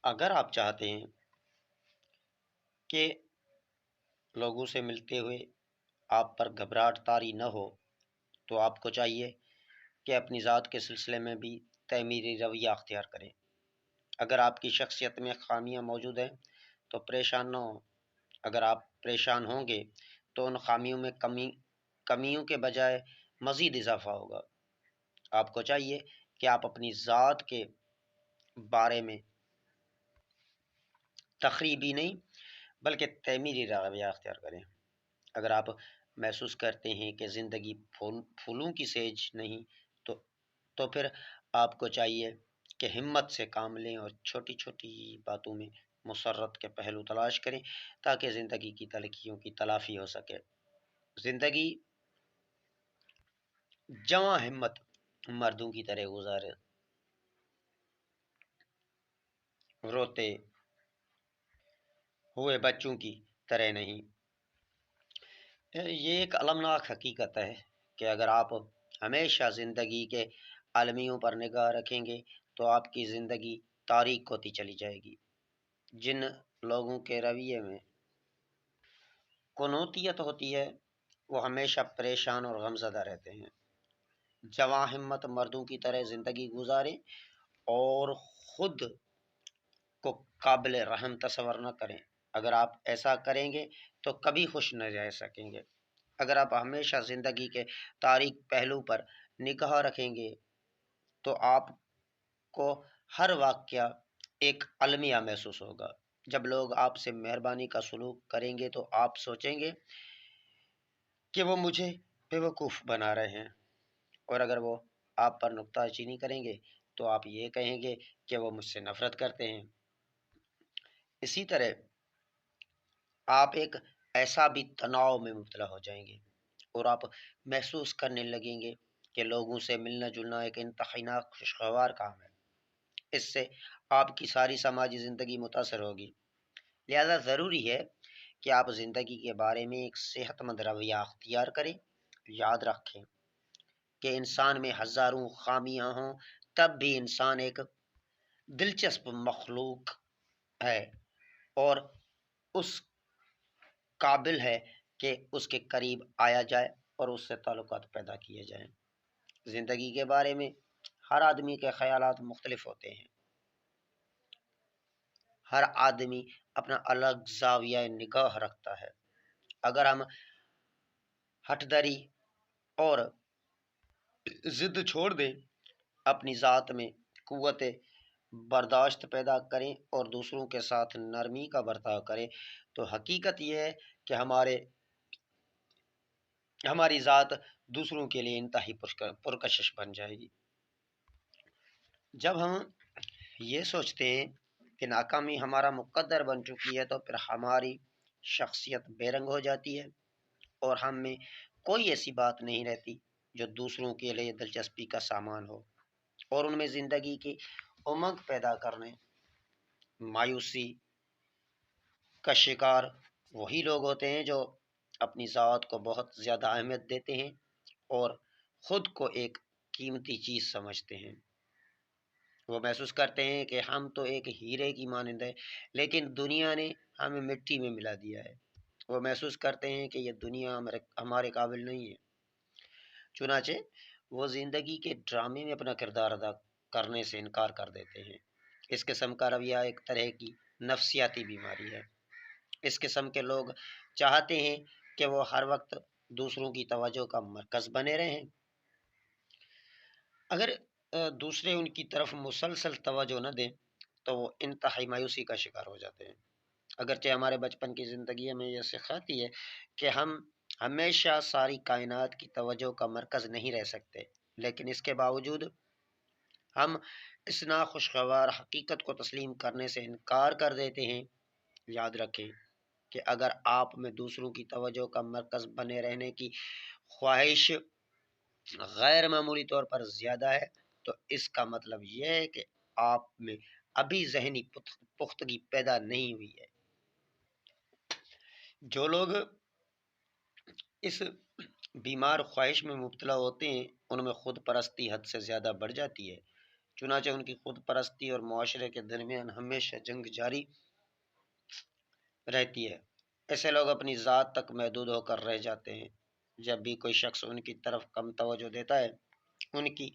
اگر آپ چاہتے ہیں کہ لوگوں سے ملتے ہوئے آپ پر گھبراہٹ طاری نہ ہو تو آپ کو چاہیے کہ اپنی ذات کے سلسلے میں بھی تعمیری رویہ اختیار کریں۔ اگر آپ کی شخصیت میں خامیاں موجود ہیں تو پریشان نہ ہوں۔ اگر آپ پریشان ہوں گے تو ان خامیوں میں کمیوں کے بجائے مزید اضافہ ہوگا۔ آپ کو چاہیے کہ آپ اپنی ذات کے بارے میں تخریبی نہیں بلکہ تعمیری رویہ اختیار کریں۔ اگر آپ محسوس کرتے ہیں کہ زندگی پھولوں کی سیج نہیں تو پھر آپ کو چاہیے کہ ہمت سے کام لیں اور چھوٹی چھوٹی باتوں میں مسرت کے پہلو تلاش کریں تاکہ زندگی کی تلخیوں کی تلافی ہو سکے۔ زندگی جواں ہمت مردوں کی طرح گزارے، روتے ہوئے بچوں کی طرح نہیں۔ یہ ایک المناک حقیقت ہے کہ اگر آپ ہمیشہ زندگی کے المیوں پر نگاہ رکھیں گے تو آپ کی زندگی تاریک ہوتی چلی جائے گی۔ جن لوگوں کے رویے میں قنوطیت ہوتی ہے وہ ہمیشہ پریشان اور غمزدہ رہتے ہیں۔ جواں ہمت مردوں کی طرح زندگی گزاریں اور خود کو قابل رحم تصور نہ کریں۔ اگر آپ ایسا کریں گے تو کبھی خوش نہ رہ سکیں گے۔ اگر آپ ہمیشہ زندگی کے تاریک پہلو پر نگاہ رکھیں گے تو آپ کو ہر واقعہ ایک المیہ محسوس ہوگا۔ جب لوگ آپ سے مہربانی کا سلوک کریں گے تو آپ سوچیں گے کہ وہ مجھے بیوقوف بنا رہے ہیں، اور اگر وہ آپ پر نکتہ چینی کریں گے تو آپ یہ کہیں گے کہ وہ مجھ سے نفرت کرتے ہیں۔ اسی طرح آپ ایک ایسا بھی تناؤ میں مبتلا ہو جائیں گے اور آپ محسوس کرنے لگیں گے کہ لوگوں سے ملنا جلنا ایک انتہائی خوشگوار کام ہے۔ اس سے آپ کی ساری سماجی زندگی متاثر ہوگی۔ لہذا ضروری ہے کہ آپ زندگی کے بارے میں ایک صحت مند رویہ اختیار کریں۔ یاد رکھیں کہ انسان میں ہزاروں خامیاں ہوں تب بھی انسان ایک دلچسپ مخلوق ہے اور اس قابل ہے کہ اس کے قریب آیا جائے اور اس سے تعلقات پیدا کیے جائیں۔ زندگی کے بارے میں ہر آدمی کے خیالات مختلف ہوتے ہیں۔ ہر آدمی اپنا الگ زاویہ نگاہ رکھتا ہے۔ اگر ہم ہٹ دری اور ضد چھوڑ دیں، اپنی ذات میں قوت برداشت پیدا کریں اور دوسروں کے ساتھ نرمی کا برتاؤ کریں تو حقیقت یہ ہے کہ ہماری ذات دوسروں کے لیے انتہائی پرکشش بن جائے گی۔ جب ہم یہ سوچتے ہیں کہ ناکامی ہمارا مقدر بن چکی ہے تو پھر ہماری شخصیت بے رنگ ہو جاتی ہے اور ہم میں کوئی ایسی بات نہیں رہتی جو دوسروں کے لیے دلچسپی کا سامان ہو، اور ان میں زندگی کی امنگ پیدا کرنے مایوسی کا شکار وہی لوگ ہوتے ہیں جو اپنی ذات کو بہت زیادہ اہمیت دیتے ہیں اور خود کو ایک قیمتی چیز سمجھتے ہیں۔ وہ محسوس کرتے ہیں کہ ہم تو ایک ہیرے کی مانند ہے لیکن دنیا نے ہمیں مٹی میں ملا دیا ہے۔ وہ محسوس کرتے ہیں کہ یہ دنیا ہمارے قابل نہیں ہے، چنانچہ وہ زندگی کے ڈرامے میں اپنا کردار ادا کرنے سے انکار کر دیتے ہیں۔ اس قسم کا رویہ ایک طرح کی نفسیاتی بیماری ہے۔ اس قسم کے لوگ چاہتے ہیں کہ وہ ہر وقت دوسروں کی توجہ کا مرکز بنے رہیں۔ اگر دوسرے ان کی طرف مسلسل توجہ نہ دیں تو وہ انتہائی مایوسی کا شکار ہو جاتے ہیں۔ اگرچہ ہمارے بچپن کی زندگی ہمیں یہ سکھاتی ہے کہ ہم ہمیشہ ساری کائنات کی توجہ کا مرکز نہیں رہ سکتے، لیکن اس کے باوجود ہم اس ناخوشگوار حقیقت کو تسلیم کرنے سے انکار کر دیتے ہیں۔ یاد رکھیں کہ اگر آپ میں دوسروں کی توجہ کا مرکز بنے رہنے کی خواہش غیر معمولی طور پر زیادہ ہے تو اس کا مطلب یہ ہے کہ آپ میں ابھی ذہنی پختگی پیدا نہیں ہوئی ہے۔ جو لوگ اس بیمار خواہش میں مبتلا ہوتے ہیں ان میں خود پرستی حد سے زیادہ بڑھ جاتی ہے، چنانچہ ان کی خود پرستی اور معاشرے کے درمیان ہمیشہ جنگ جاری رہتی ہے۔ ایسے لوگ اپنی ذات تک محدود ہو کر رہ جاتے ہیں۔ جب بھی کوئی شخص ان کی طرف کم توجہ دیتا ہے، ان کی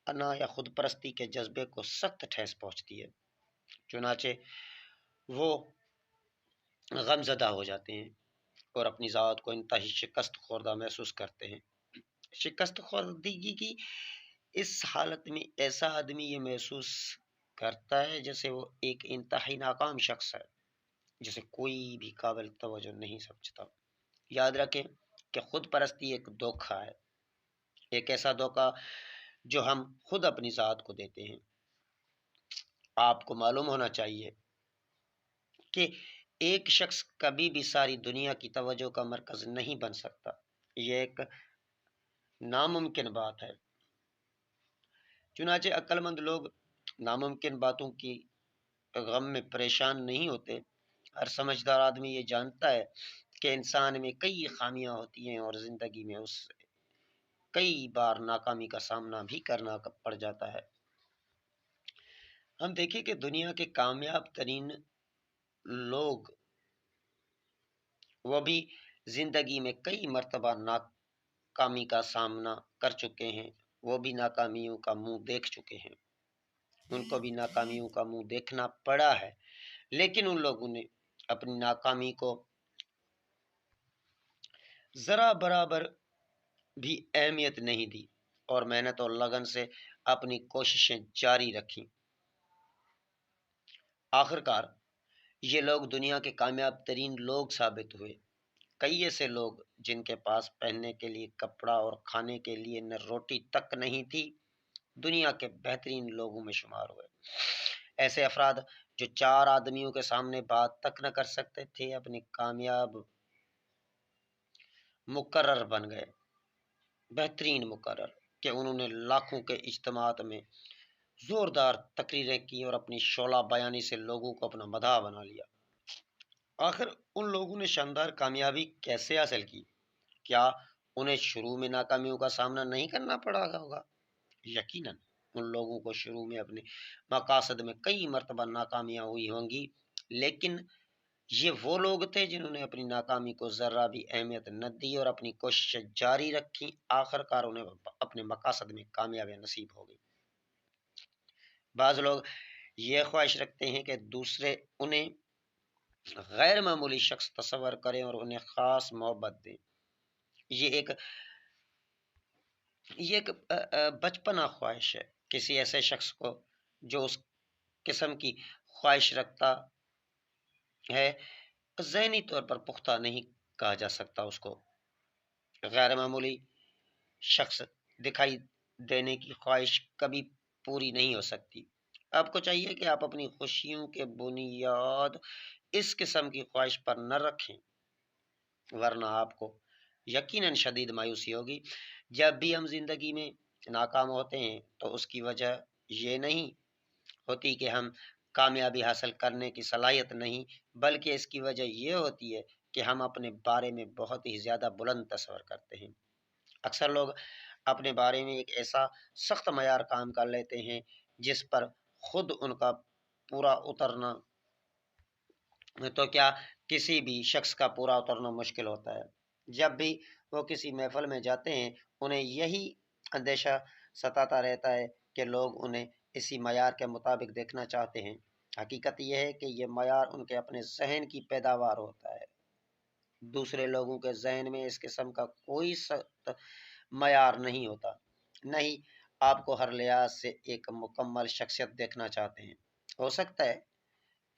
انا یا خود پرستی کے جذبے کو سخت ٹھیس پہنچتی ہے، چنانچہ وہ غم زدہ ہو جاتے ہیں اور اپنی ذات کو انتہائی شکست خوردہ محسوس کرتے ہیں۔ شکست خوردگی کی اس حالت میں ایسا آدمی یہ محسوس کرتا ہے جیسے وہ ایک انتہائی ناکام شخص ہے جسے کوئی بھی قابل توجہ نہیں سمجھتا۔ یاد رکھیں کہ خود پرستی ایک دھوکہ ہے، ایک ایسا دھوکہ جو ہم خود اپنی ذات کو دیتے ہیں۔ آپ کو معلوم ہونا چاہیے کہ ایک شخص کبھی بھی ساری دنیا کی توجہ کا مرکز نہیں بن سکتا، یہ ایک ناممکن بات ہے۔ چنانچہ عقل مند لوگ ناممکن باتوں کی غم میں پریشان نہیں ہوتے۔ ہر سمجھدار آدمی یہ جانتا ہے کہ انسان میں کئی خامیاں ہوتی ہیں اور زندگی میں اس کئی بار ناکامی کا سامنا بھی کرنا پڑ جاتا ہے۔ ہم دیکھیں کہ دنیا کے کامیاب ترین لوگ وہ بھی زندگی میں کئی مرتبہ ناکامی کا سامنا کر چکے ہیں، وہ بھی ناکامیوں کا منہ دیکھ چکے ہیں، ان کو بھی ناکامیوں کا منہ دیکھنا پڑا ہے، لیکن ان لوگوں نے اپنی ناکامی کو ذرا برابر بھی اہمیت نہیں دی اور محنت اور لگن سے اپنی کوششیں جاری رکھیں۔ آخرکار یہ لوگ دنیا کے کامیاب ترین لوگ ثابت ہوئے۔ کئی ایسے لوگ جن کے پاس پہننے کے لیے کپڑا اور کھانے کے لیے نہ روٹی تک نہیں تھی، دنیا کے بہترین لوگوں میں شمار ہوئے۔ ایسے افراد جو 4 آدمیوں کے سامنے بات تک نہ کر سکتے تھے، اپنی کامیاب مقرر بن گئے، بہترین مقرر، کہ انہوں نے لاکھوں کے اجتماعات میں زوردار تقریریں کی اور اپنی شعلہ بیانی سے لوگوں کو اپنا مداح بنا لیا۔ آخر ان لوگوں نے شاندار کامیابی کیسے حاصل کی؟ کیا انہیں شروع میں ناکامیوں کا سامنا نہیں کرنا پڑا ہوگا؟ یقیناً ان لوگوں کو شروع میں اپنے مقاصد میں کئی مرتبہ ناکامیاں ہوئی ہوں گی، لیکن یہ وہ لوگ تھے جنہوں نے اپنی ناکامی کو ذرہ بھی اہمیت نہ دی اور اپنی کوششیں جاری رکھیں۔ آخرکار انہیں اپنے مقاصد میں کامیابی نصیب ہو گئی۔ بعض لوگ یہ خواہش رکھتے ہیں کہ دوسرے انہیں غیر معمولی شخص تصور کریں اور انہیں خاص محبت دیں۔ یہ ایک بچپنا خواہش ہے۔ کسی ایسے شخص کو جو اس قسم کی خواہش رکھتا ہے، ذہنی طور پر پختہ نہیں کہا جا سکتا۔ اس کو غیر معمولی شخص دکھائی دینے کی خواہش کبھی پوری نہیں ہو سکتی۔ آپ کو چاہیے کہ آپ اپنی خوشیوں کے بنیاد اس قسم کی خواہش پر نہ رکھیں، ورنہ آپ کو یقیناً شدید مایوسی ہوگی۔ جب بھی ہم زندگی میں ناکام ہوتے ہیں تو اس کی وجہ یہ نہیں ہوتی کہ ہم کامیابی حاصل کرنے کی صلاحیت نہیں، بلکہ اس کی وجہ یہ ہوتی ہے کہ ہم اپنے بارے میں بہت ہی زیادہ بلند تصور کرتے ہیں۔ اکثر لوگ اپنے بارے میں ایک ایسا سخت معیار کام کر لیتے ہیں جس پر خود ان کا پورا اترنا تو کیا کسی بھی شخص کا پورا اترنا مشکل ہوتا ہے۔ جب بھی وہ کسی محفل میں جاتے ہیں، انہیں یہی اندیشہ ستاتا رہتا ہے کہ لوگ انہیں اسی معیار کے مطابق دیکھنا چاہتے ہیں۔ حقیقت یہ ہے کہ یہ معیار ان کے اپنے ذہن کی پیداوار ہوتا ہے۔ دوسرے لوگوں کے ذہن میں اس قسم کا کوئی سخت معیار نہیں ہوتا، نہ ہی آپ کو ہر لحاظ سے ایک مکمل شخصیت دیکھنا چاہتے ہیں۔ ہو سکتا ہے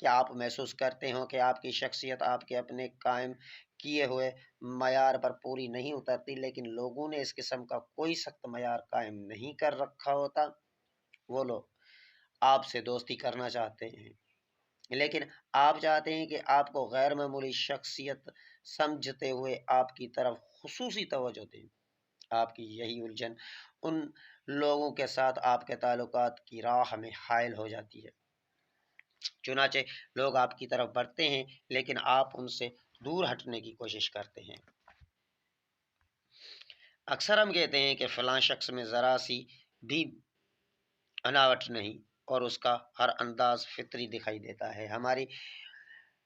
کہ آپ محسوس کرتے ہوں کہ آپ کی شخصیت آپ کے اپنے قائم کیے ہوئے معیار پر پوری نہیں اترتی، لیکن لوگوں نے اس قسم کا کوئی سخت معیار قائم نہیں کر رکھا ہوتا۔ وہ لوگ آپ سے دوستی کرنا چاہتے ہیں، لیکن آپ چاہتے ہیں کہ آپ کو غیر معمولی شخصیت سمجھتے ہوئے آپ کی طرف خصوصی توجہ دیں۔ آپ کی یہی الجھن ان لوگوں کے ساتھ آپ کے تعلقات کی راہ میں حائل ہو جاتی ہے۔ چنانچہ لوگ آپ کی طرف بڑھتے ہیں، لیکن آپ ان سے دور ہٹنے کی کوشش کرتے ہیں۔ اکثر ہم کہتے ہیں کہ فلاں شخص میں ذرا سی بھی بناوٹ نہیں، اور اس کا ہر انداز فطری دکھائی دیتا ہے۔ ہماری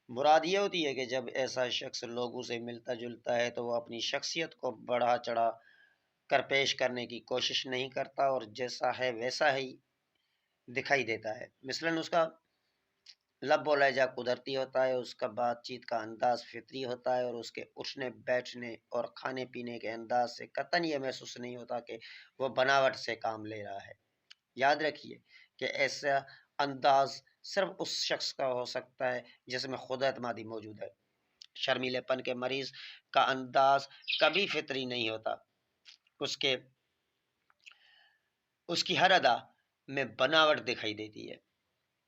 مراد یہ ہوتی ہے کہ جب ایسا شخص لوگوں سے ملتا جلتا ہے تو وہ اپنی شخصیت کو بڑھا چڑھا کر پیش کرنے کی کوشش نہیں کرتا، اور جیسا ہے ویسا ہی دکھائی دیتا ہے۔ مثلاً اس کا لب و لہجہ قدرتی ہوتا ہے، اس کا بات چیت کا انداز فطری ہوتا ہے، اور اس کے اٹھنے بیٹھنے اور کھانے پینے کے انداز سے قطعاً یہ محسوس نہیں ہوتا کہ وہ بناوٹ سے کام لے رہا ہے۔ یاد رکھیے کہ ایسا انداز صرف اس شخص کا ہو سکتا ہے جس میں خود اعتمادی موجود ہے۔ شرمیلے پن کے مریض کا انداز کبھی فطری نہیں ہوتا، اس کے اس کی ہر ادا میں بناوٹ دکھائی دیتی ہے،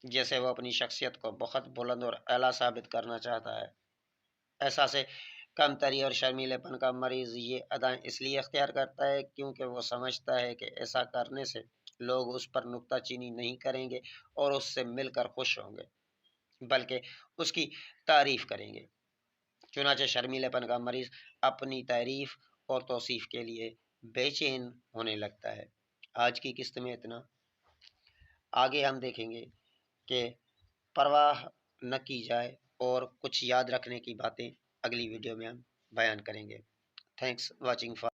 جیسے وہ اپنی شخصیت کو بہت بلند اور اعلیٰ ثابت کرنا چاہتا ہے۔ احساس کمتری اور شرمیلے پن کا مریض یہ ادائیں اس لیے اختیار کرتا ہے کیونکہ وہ سمجھتا ہے کہ ایسا کرنے سے لوگ اس پر نکتہ چینی نہیں کریں گے اور اس سے مل کر خوش ہوں گے، بلکہ اس کی تعریف کریں گے۔ چنانچہ شرمیلے پن کا مریض اپنی تعریف اور توصیف کے لیے بے چین ہونے لگتا ہے۔ آج کی قسط میں اتنا، آگے ہم دیکھیں گے کہ پرواہ نہ کی جائے اور کچھ یاد رکھنے کی باتیں اگلی ویڈیو میں ہم بیان کریں گے۔ Thanks watching for